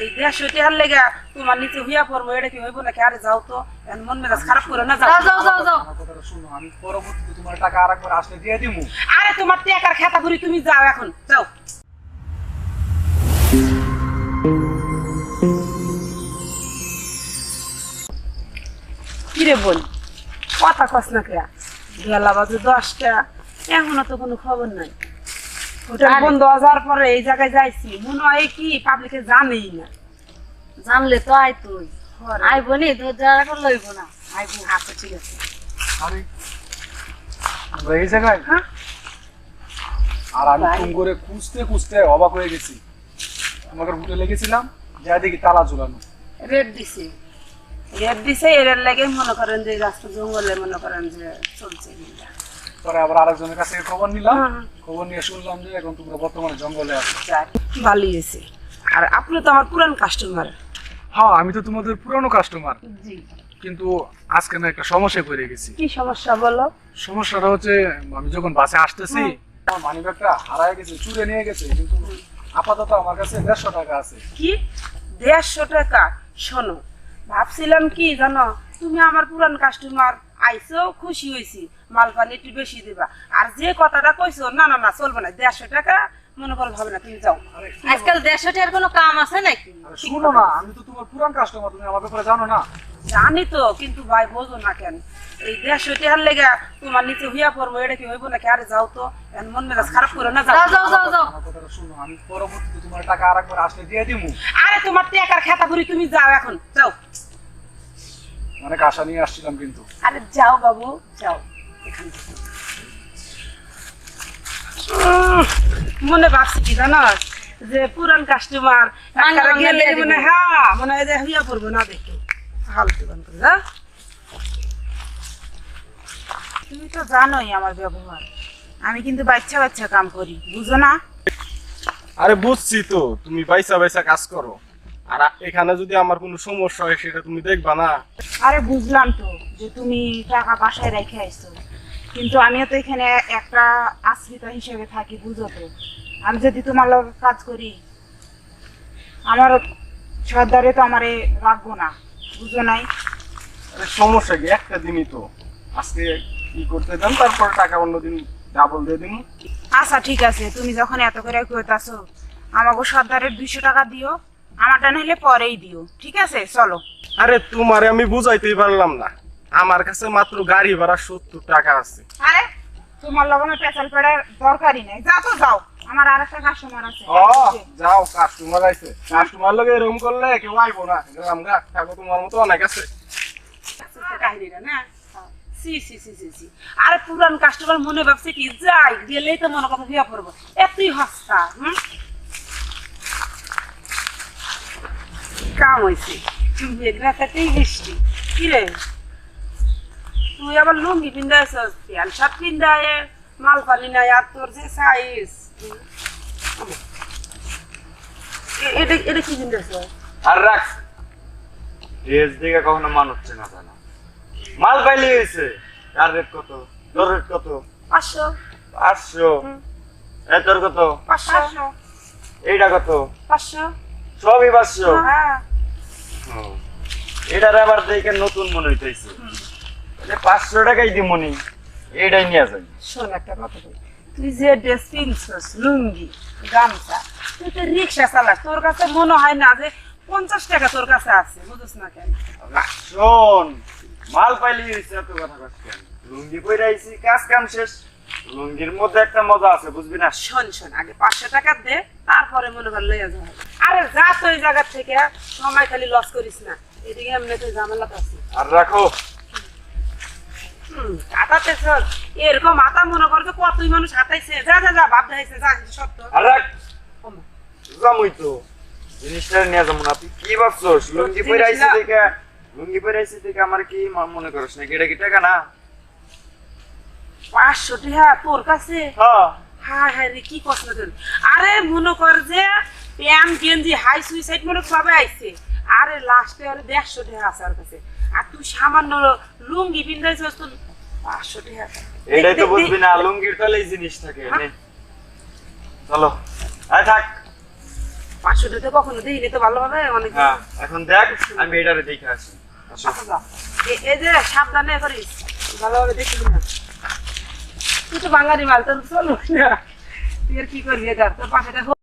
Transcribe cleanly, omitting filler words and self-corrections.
এই 150 টাকার লেগে তোমার নিচে হইয়া পড়বো, এটা কি হইব নাকি? আরে যাও তো, এখন মন মেজাজ খারাপ করে না, যাও যাও যাও যাও। আমার কথাটা শুনো, আমি পরবর্তীতে তোমার টাকা আরেকবার আসলে দিয়ে দিমু। আরে তোমার টাকার খাতা ভরি, তুমি যাও এখন, যাও। কিরে বোন, কথা কস না কে? বেলা বাজে 10টা, এখনো তো কোনো খবর নাই। হোটেল বন্ধ হওয়ার পরে এই জায়গায় যাইছি, মনে হয় কি পাবলিকে জানেই না। জানলে তো আই তুই আইব নি, তোর যারা করে লইব না আইব। আচ্ছা ঠিক আছে। আরে আমরা এই জায়গায়? হ্যাঁ, আর আমি ফোন করে খুঁজতে খুঁজতে অবাক হয়ে গেছি। আমাকে হোটেলে গেছিলাম, যা দেখি তালা ঝুলানো। রেড দিছে, এর লাগে মনে করেন যে রাস্তা জঙ্গলে মনে করেন যে চলছে। পরে আবার আরেকজনের কাছে খবর নিলাম, হ্যাঁ। খবর নিয়ে শুনলাম যে এখন তোমরা বর্তমানে জঙ্গলে আছো। ভালোই হয়েছে। আর আপনি তো আমার পুরান কাস্টমার। হ্যাঁ, আমি তো তোমাদের পুরনো কাস্টমার, জি। কিন্তু আজকে না একটা সমস্যা পড়ে গেছি। কি সমস্যা বলো? সমস্যাটা হচ্ছে, আমি যখন বাসে আসতেছি আমার মানি ব্যাগটা হারায় গেছে, চুরে নিয়ে গেছে, কিন্তু আপাতত আমার কাছে 150 টাকা আছে। কি 150 টাকা? শোনো, ভাবছিলাম কি জানো, তুমি আমার পুরান কাস্টমার, আইসো খুশি হয়েছি, মাল পানি একটু বেশি দিবা। আর যে কথাটা কইছো, না না না চলবে না, 150 টাকা মনে করো হবে না, তুমি যাও। আজকাল 150 টাকার কোনো কাম আছে নাকি? আরে শুনো না, আমি তো তোমার পুরান কাস্টমার, তুমি আমার ব্যাপারে জানো না? জানি তো, কিন্তু ভাই বোঝো না কেন? এই 150 টাকার লেগে তোমার নিচে হইয়া পড়বো, এটা কি হইব নাকি? আরে যাও তো, এখন মন মেজাজ খারাপ করে না, যাও যাও যাও যাও যাও। আমার কথাটা শুনো, আমি পরবর্তীতে তোমার টাকা আরেকবার আসলে দিয়ে দিমু। আরে তোমার টাকার খাতা ভরি, তুমি যাও এখন, যাও। অনেক আশা নিয়ে আসছিলাম কিন্তু। আরে যাও বাবু, যাও এখান থেকে। মনে ভাবছি কি জানো, যে পুরান কাস্টমার গেলে মনে হ্যাঁ মনে হয় যে হইয়া পড়বো না, দেখে হালকা বান করে। হ্যাঁ, তুমি তো জানোই আমার ব্যবহার, আমি কিন্তু বাচ্চা বাচ্চা কাম করি, বুঝো না? আরে বুঝছি তো, তুমি বাইসা বাইসা কাজ করো, আর এখানে যদি আমার কোনো সমস্যা হয় সেটা তুমি দেখবা না। আরে বুঝলাম তো যে তুমি টাকা বাসায় রেখে আইছো, কিন্তু আমিও তো এখানে একটা আশ্রিতা হিসেবে থাকি, বুঝো তো? আমি যদি তোমার লোক কাজ করি, আমার সর্দারে তো আমারে রাখবো না, বুঝো নাই? আরে সমস্যা কি, একটা দিনই তো, আজকে কি করতে দেন, তারপর টাকা অন্যদিন ডাবল দিয়ে দিন। আচ্ছা ঠিক আছে, তুমি যখন এত করে কইতাছো, আমাকে সর্দারের 200 টাকা দিও, আমারটা নাহলে পরেই দিও, ঠিক আছে? চলো। আরে তোমারে আমি বুঝাইতেই পারলাম না, আমার কাছে মাত্র গাড়ি ভাড়া 70 টাকা আছে। আরে তোমার লগনে পেছাল পেড়ার দরকারই নেই, যাও তো যাও, আমার আর একটা কাস্টমার আছে। ও যাও, কাস্টমার আইছে, কাস্টমার লগে এরকম করলে কেউ আইবো না, আমরা থাকো, তোমার মতো অনেক আছে। কাহিনীটা না, সি সি সি সি সি। আরে পুরান কাস্টমার মনে ভাবছে কি, যাই গেলেই তো মনে কথা হইয়া পড়বো, এতই হস্তা। কাম হয়েছে, মেঘনাটাতেই বৃষ্টি। কিরে তুই আবার লুঙ্গি পিন্দাইছ, প্যান্ট শার্ট পিন্দায়, মাল পানি নাই, আর তোর যে সাইজ, এটা এটা কি পিন্দাইছ? আর রাখ, ড্রেস দেখে কখনো মানুষ চেনা যায় না। মাল পাইলে হয়েছে। তার রেট কত? তোর রেট কত? 500। 500। তোর কত? 500। এইটা কত? 500। সবই 500। হ্যাঁ, এটার আবার দেখে নতুন মনে হইতেছে, 500 টাকাই দি মনি, এইটাই নিয়ে যাই। শোন একটা কথা বলি, তুই যে ড্রেস কিনছিস, লুঙ্গি গামছা, তুই তো রিক্সা চালাস, তোর কাছে মনে হয় না যে 50 টাকা তোর কাছে আছে, বুঝছ না কেন? শোন, মাল পাইলে হয়েছে, এত কথা কচ্ছেন। লুঙ্গি পরে আইছি, কাজ কাম শেষ। লুঙ্গির মধ্যে একটা মজা আছে, বুঝবি না? শোন শোন, আগে 500 টাকা দে, তারপরে মনে কর লইয়া যাও। আরে যা তো এই জায়গা থেকে, সময় খালি লস করিস না, এদিকে এমনিতে ঝামেলা আছে। আর রাখো, হাতাতে চল, এরকম হাতা মনে কর যে কতই মানুষ হাতাইছে, যা যা যা ভাব দেখাইছে, যা সত্য। আর রাখ, যামই তো, জিনিসটা নিয়ে যাবো না। তুই কি ভাবছস? লুঙ্গি পরে আইছি দেখে, লুঙ্গি পরে আইছি দেখে আমার কি মনে করস নাকি? এটা কি টাকা না? 500 টাকা তোর কাছে? হ্যাঁ। হায় হায় রে, কি কষ্ট তোর। আরে মনে কর যে প্যান্ট গেঞ্জি হাই সুইসাইড মনে সবাই আইছে, আরে লাস্টে আরে 150 টাকা আছে আর কাছে, আর তুই সামান্য লুঙ্গি পিন্দাইছস, তো 500 টাকা। এটাই তো বুঝবি না, লুঙ্গির তলে এই জিনিস থাকে। নে, চলো। আয় থাক, 500 তো কখনো দিইনি তো ভালোভাবে অনেক। হ্যাঁ এখন দেখ আমি এটারে দেখে আসি। আসো। আচ্ছা, যা। এই যে সাবধানে করিস, ভালোভাবে দেখিস না। তুই তো বাঙালি মাল, তোর চলবে না। তুই আর কি করবি, এটা তোর পাশে দেখো।